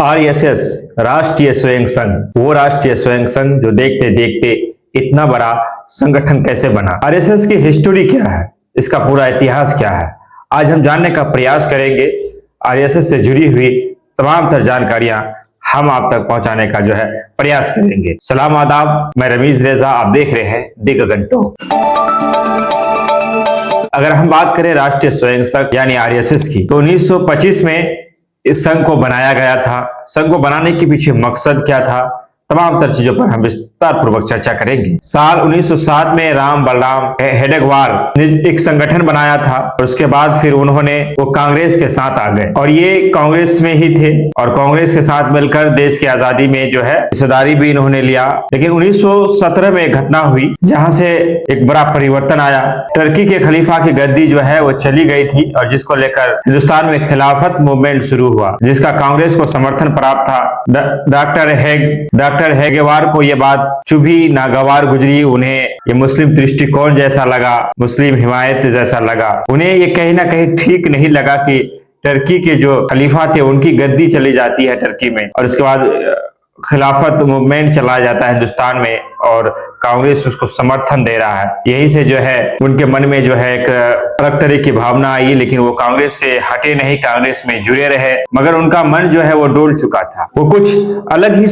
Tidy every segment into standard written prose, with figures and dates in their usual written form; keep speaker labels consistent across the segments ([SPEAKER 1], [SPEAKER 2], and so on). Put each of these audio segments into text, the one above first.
[SPEAKER 1] RSS राष्ट्रीय स्वयं संघ, वो राष्ट्रीय स्वयं संघ जो देखते देखते इतना बड़ा संगठन कैसे बना, आरएसएस की हिस्ट्री क्या है, इसका पूरा इतिहास क्या है, आज हम जानने का प्रयास करेंगे। आरएसएस से जुड़ी हुई तमाम तर जानकारियां हम आप तक पहुंचाने का जो है प्रयास करेंगे। सलाम आदाब, मैं रमीज रेजा, आप देख रहे हैं द गगन टॉक। अगर हम बात करें राष्ट्रीय स्वयं संघ यानी आरएसएस की, तो 1925 में इस संघ को बनाया गया था। संघ को बनाने के पीछे मकसद क्या था, तमाम तर चीजों पर हम विस्तार पूर्वक चर्चा करेंगे। साल 1907 में राम बलराम हेडगेवार ने एक संगठन बनाया था और उसके बाद फिर उन्होंने वो कांग्रेस के साथ आ गए और ये कांग्रेस में ही थे और कांग्रेस के साथ मिलकर देश की आजादी में जो है हिस्सेदारी भी इन्होंने लिया। लेकिन 1917 में एक घटना हुई जहां से एक बड़ा परिवर्तन आया। टर्की के खलीफा की गद्दी जो है वो चली गई थी और जिसको लेकर हिंदुस्तान में खिलाफत मूवमेंट शुरू हुआ, जिसका कांग्रेस को समर्थन प्राप्त था। डॉक्टर हेगेवार को ये बात चुभी नागवार गुजरी, उन्हें ये मुस्लिम दृष्टिकोण जैसा लगा, मुस्लिम हिमायत जैसा लगा। उन्हें ये कहीं ना कहीं ठीक नहीं लगा कि टर्की के जो खलीफा थे उनकी गद्दी चली जाती है टर्की में और उसके बाद खिलाफत मूवमेंट चला जाता है हिंदुस्तान में और कांग्रेस उसको समर्थन दे रहा है। यही से जो है उनके मन में जो है एक अलग तरह की भावना आई, लेकिन वो कांग्रेस से हटे नहीं, कांग्रेस में जुड़े रहे। मगर उनका मन जो है वो डोल चुका था, वो कुछ अलग ही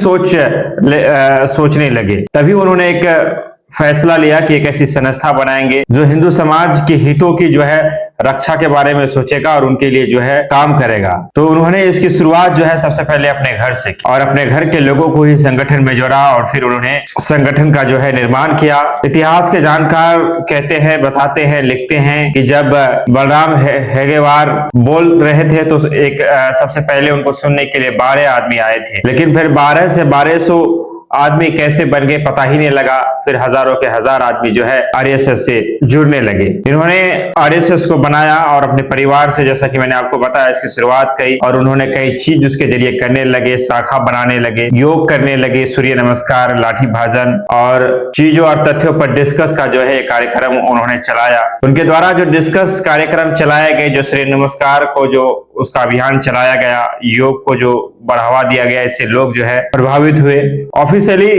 [SPEAKER 1] सोचने लगे। तभी उन्होंने एक फैसला लिया कि एक ऐसी संस्था बनाएंगे जो हिंदू समाज के हितों की जो है रक्षा के बारे में सोचेगा और उनके लिए जो है काम करेगा। तो उन्होंने इसकी शुरुआत जो है सबसे पहले अपने घर से की और अपने घर के लोगों को ही संगठन में जोड़ा और फिर उन्होंने संगठन का जो है निर्माण किया। इतिहास के जानकार कहते हैं, बताते हैं, लिखते हैं कि जब बलराम हेगेवार बोल रहे थे तो एक सबसे पहले उनको सुनने के लिए 12 आदमी आए थे, लेकिन फिर 12 से 1200 आदमी कैसे बन गए पता ही नहीं लगा। फिर हजारों के हजार आदमी जो है आरएसएस से जुड़ने लगे। इन्होंने आरएसएस को बनाया और अपने परिवार से, जैसा कि मैंने आपको बताया, इसकी शुरुआत की और उन्होंने कई चीज उसके जरिए करने लगे, शाखा बनाने लगे, योग करने लगे, सूर्य नमस्कार, लाठी भाजन और चीजों और तथ्यों पर डिस्कस का जो है कार्यक्रम उन्होंने चलाया। उनके द्वारा जो डिस्कस कार्यक्रम चलाए गए, जो सूर्य नमस्कार को जो उसका अभियान चलाया गया, योग को जो बढ़ावा दिया गया, इससे लोग जो है प्रभावित हुए। ऑफिशियली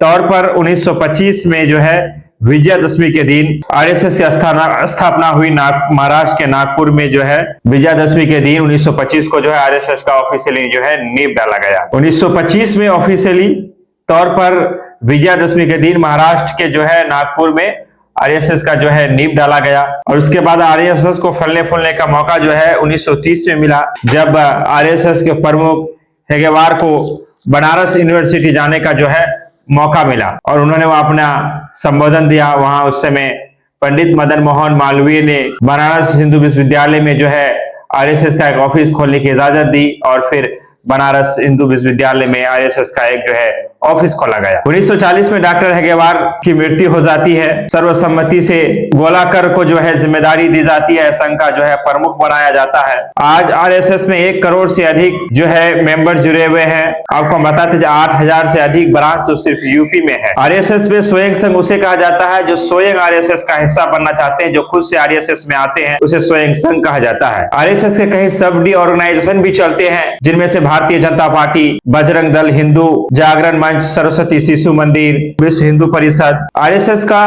[SPEAKER 1] तौर पर 1925 में जो है विजयादशमी के दिन आरएसएस की स्थापना हुई। महाराष्ट्र के नागपुर में जो है विजयादशमी के दिन 1925 को जो है आरएसएस का ऑफिशियली जो है नींव डाला गया। 1925 में ऑफिशियली तौर पर विजयादशमी के दिन महाराष्ट्र के जो है नागपुर में आरएसएस का जो है नींव डाला गया और उसके बाद आरएसएस को फलने फूलने का मौका जो है 1930 में मिला, जब आरएसएस के प्रमुख हेगेवार को बनारस यूनिवर्सिटी जाने का जो है मौका मिला और उन्होंने वहां अपना संबोधन दिया। वहां उस समय पंडित मदन मोहन मालवीय ने बनारस हिंदू विश्वविद्यालय में जो है आरएसएस का एक ऑफिस खोलने की इजाजत दी और फिर बनारस हिंदू विश्वविद्यालय में आरएसएस का एक जो है ऑफिस खोला गया। 1940 में डॉक्टर हेगेवार की मृत्यु हो जाती है। सर्वसम्मति से गोलाकर को जो है जिम्मेदारी दी जाती है, संघ का जो है प्रमुख बनाया जाता है। आज आरएसएस में 1 करोड़ से अधिक जो है मेंबर जुड़े हुए हैं। आपको बताते 8000 से अधिक ब्रांच तो सिर्फ यूपी में है। आरएसएस में स्वयं संघ उसे कहा जाता है जो स्वयं आरएसएस का हिस्सा बनना चाहते हैं, जो खुद से आरएसएस में आते हैं उसे स्वयं संघ कहा जाता है। आरएसएस के कई सब डी ऑर्गेनाइजेशन भी चलते हैं, जिनमें से भारतीय जनता पार्टी, बजरंग दल, हिंदू जागरण मंच, सरस्वती शिशु मंदिर, विश्व हिंदू परिषद। आरएसएस का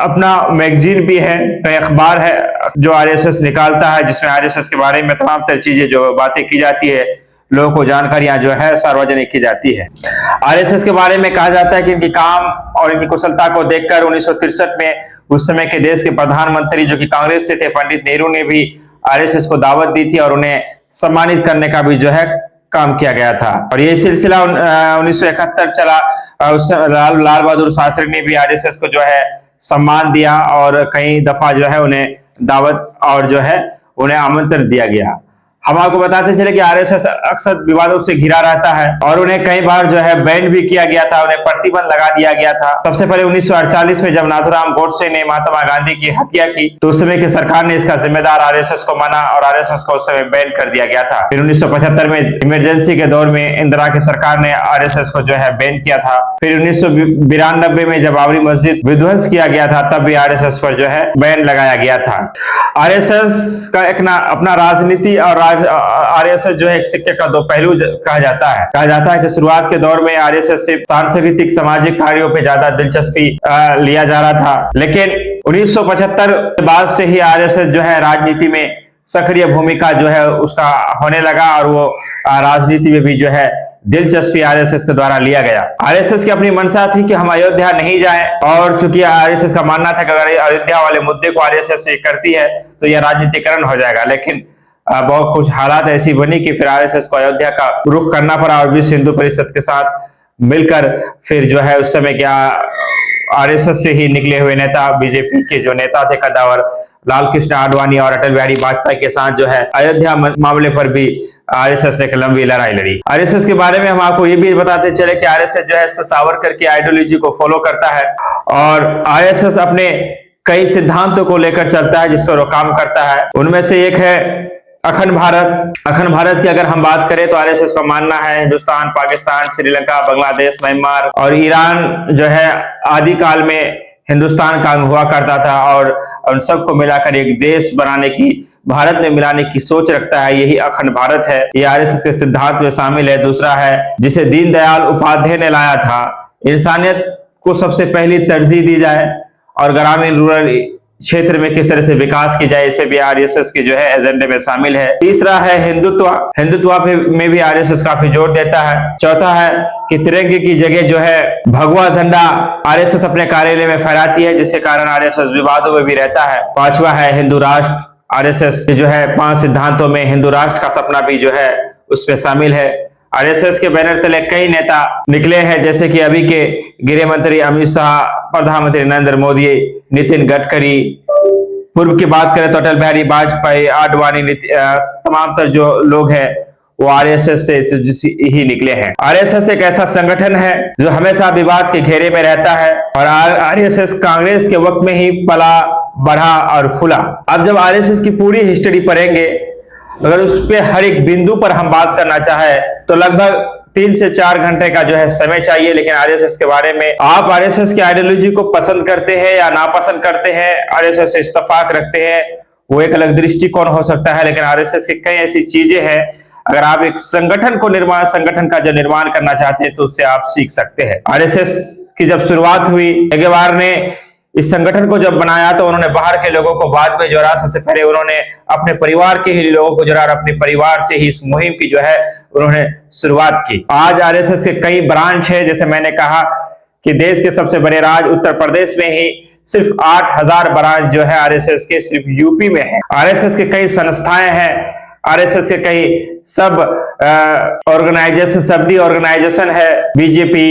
[SPEAKER 1] अपना मैगजीन भी है, अखबार है जो आरएसएस निकालता है, जिसमें आरएसएस के बारे में तमाम तरह चीजें जो बातें की जाती है, लोगों को जानकारियां जो है सार्वजनिक की जाती है। आरएसएस के बारे में कहा जाता है कि इनकी काम और इनकी कुशलता को देखकर 1963 में उस समय के देश के प्रधानमंत्री जो कि कांग्रेस से थे, पंडित नेहरू ने भी आरएसएस को दावत दी थी और उन्हें सम्मानित करने का भी जो है काम किया गया था। और ये सिलसिला 1971 चला। उस लाल बहादुर शास्त्री ने भी आरएसएस को जो है सम्मान दिया और कई दफा जो है उन्हें दावत और जो है उन्हें आमंत्रण दिया गया। हम आपको बताते चले कि आरएसएस अक्सर विवादों से घिरा रहता है और उन्हें कई बार जो है बैन भी किया गया था, उन्हें प्रतिबंध लगा दिया गया था। सबसे पहले 1948 में जब नाथूराम गोडसे ने महात्मा गांधी की हत्या की तो उस समय की सरकार ने इसका जिम्मेदार आरएसएस को माना और आरएसएस को उस समय बैन कर दिया गया था। फिर 1975 में इमरजेंसी के दौर में इंदिरा की सरकार ने आरएसएस को जो है बैन किया था। फिर 1992 में जब बाबरी मस्जिद विध्वंस किया गया था तब भी आरएसएस पर जो है बैन लगाया गया था। आरएसएस का एक अपना राजनीति और आरएसएस जो है एक सिक्के का दो पहलू कहा जाता है। कहा जाता है कि शुरुआत के दौर में आरएसएस से सांस्कृतिक सामाजिक कार्यों पे ज्यादा दिलचस्पी लिया जा रहा था, लेकिन 1975 के बाद से ही आरएसएस जो है राजनीति में सक्रिय भूमिका जो है उसका होने लगा और वो राजनीति में भी जो है दिलचस्पी आरएसएस के द्वारा लिया गया। आरएसएस की अपनी मंशा थी कि हम अयोध्या नहीं जाएं, और चूंकि आरएसएस का मानना था कि अगर अयोध्या वाले मुद्दे को आरएसएस से करती है तो यह राजनीतिकरण हो जाएगा, लेकिन बहुत कुछ हालात ऐसी बनी कि फिर आरएसएस को अयोध्या का रुख करना पड़ा और विश्व हिंदू परिषद के साथ मिलकर फिर जो है उस समय क्या आरएसएस से ही निकले हुए नेता, बीजेपी के जो नेता थे कद्दावर लाल कृष्ण आडवाणी और अटल बिहारी वाजपेयी के साथ जो है अयोध्या मामले पर भी आरएसएस ने एक लंबी लड़ाई लड़ी। आरएसएस के बारे में हम आपको ये भी बताते चले कि आरएसएस जो है सावरकर की आइडियोलॉजी को फॉलो करता है और आरएसएस अपने कई सिद्धांतों को लेकर चलता है जिस पर वो काम करता है। उनमें से एक है अखंड भारत। अखंड भारत की अगर हम बात करें तो आरएसएस का मानना है हिंदुस्तान, पाकिस्तान, श्रीलंका, बांग्लादेश, म्यांमार और ईरान जो है आदि काल में हिंदुस्तान का अंग हुआ करता था और उन सबको मिलाकर एक देश बनाने की, भारत में मिलाने की सोच रखता है। यही अखंड भारत है, ये आरएसएस के सिद्धांत में शामिल है। दूसरा है जिसे दीनदयाल उपाध्याय ने लाया था, इंसानियत को सबसे पहली तरजीह दी जाए और ग्रामीण रूरल क्षेत्र में किस तरह से विकास की जाए, इसे भी आरएसएस के जो है एजेंडे में शामिल है। तीसरा है हिंदुत्व। हिंदुत्व में भी आरएसएस काफी जोर देता है। चौथा है कि तिरंगे की जगह जो है भगवा झंडा आरएसएस अपने कार्यालय में फहराती है, जिसके कारण आरएसएस विवादों में भी रहता है। पांचवा है हिंदू राष्ट्र। आरएसएस जो है 5 सिद्धांतों में हिंदू राष्ट्र का सपना भी जो है उसमें शामिल है। आरएसएस के बैनर तले कई नेता निकले हैं, जैसे कि अभी के गृह मंत्री अमित शाह, प्रधानमंत्री नरेंद्र मोदी, नितिन गडकरी। पूर्व की बात करें तो अटल बिहारी वाजपेयी, आडवाणी, तमाम तर जो लोग हैं वो आरएसएस से ही निकले हैं। आरएसएस एक ऐसा संगठन है जो हमेशा विवाद के घेरे में रहता है और आरएसएस कांग्रेस के वक्त में ही पला बढ़ा और फूला। अब जब आरएसएस की पूरी हिस्ट्री पढ़ेंगे, अगर उस पे हर एक बिंदु पर हम बात करना चाहे तो लगभग 3 से 4 घंटे का जो है समय चाहिए। लेकिन आरएसएस के बारे में, आप आरएसएस की आइडियोलॉजी को पसंद करते हैं या नापसंद करते हैं, आरएसएस से इत्तेफाक रखते हैं, वो एक अलग दृष्टिकोण हो सकता है। लेकिन आरएसएस की कई ऐसी चीजें हैं, अगर आप एक संगठन का जो निर्माण करना चाहते हैं तो उससे आप सीख सकते हैं। आरएसएस की जब शुरुआत हुई, अग्रवाल ने इस संगठन को जब बनाया तो उन्होंने बाहर के लोगों को बाद में जोड़ा, सबसे पहले उन्होंने अपने परिवार के ही लोगों को जोड़ा और अपने परिवार से ही इस मुहिम की जो है उन्होंने शुरुआत की। आज आरएसएस के कई ब्रांच है, जैसे मैंने कहा कि देश के सबसे बड़े राज्य उत्तर प्रदेश में ही सिर्फ 8000 ब्रांच जो है आरएसएस के सिर्फ यूपी में है। आरएसएस के कई संस्थाएं हैं, आरएसएस के कई सब ऑर्गेनाइजेशन है, बीजेपी,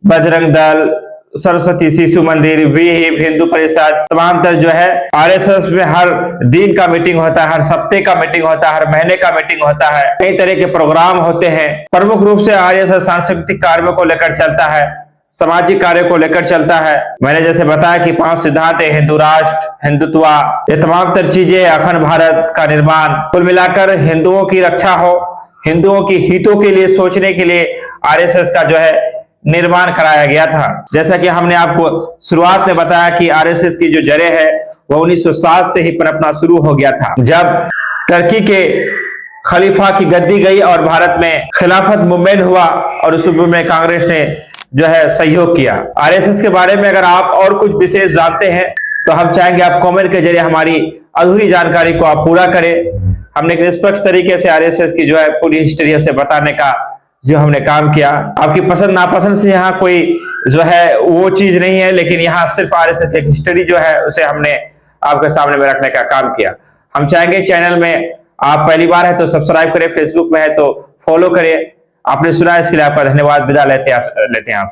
[SPEAKER 1] बजरंग दल, सरस्वती शिशु मंदिर, विहिप, हिंदू परिषद, तमाम तर जो है आरएसएस में हर दिन का मीटिंग होता है, हर हफ्ते का मीटिंग होता है, हर महीने का मीटिंग होता है, कई तरह के प्रोग्राम होते हैं। प्रमुख रूप से आरएसएस सांस्कृतिक कार्यों को लेकर चलता है, सामाजिक कार्य को लेकर चलता है। मैंने जैसे बताया कि 5 सिद्धांत है, हिंदू राष्ट्र, हिंदुत्व, ये तमाम तर चीजें, अखंड भारत का निर्माण, कुल मिलाकर हिंदुओं की रक्षा हो, हिंदुओं की हितों के लिए सोचने के लिए आरएसएस का जो है निर्माण कराया गया था। जैसा कि हमने आपको शुरुआत में बताया कि आरएसएस की जो जड़ें है वो 1907 से ही पनपना शुरू हो गया था, जब टर्की के खलीफा की गद्दी गई और भारत में खिलाफत मूवमेंट हुआ और उस मूवमेंट में कांग्रेस ने जो है सहयोग किया। आरएसएस के बारे में अगर आप और कुछ विशेष जानते हैं तो हम चाहेंगे आप कमेंट के जरिए हमारी अधूरी जानकारी को आप पूरा करें। हमने एक निष्पक्ष तरीके से आरएसएस की जो है पूरी हिस्ट्री उसे बताने का जो हमने काम किया। आपकी पसंद नापसंद से यहाँ कोई जो है वो चीज नहीं है, लेकिन यहाँ सिर्फ आरएसएस एक हिस्ट्री जो है उसे हमने आपके सामने में रखने का काम किया। हम चाहेंगे चैनल में आप पहली बार है तो सब्सक्राइब करें, फेसबुक में है तो फॉलो करें। आपने सुना इसके लिए आपका धन्यवाद। विदा लेते हैं आप।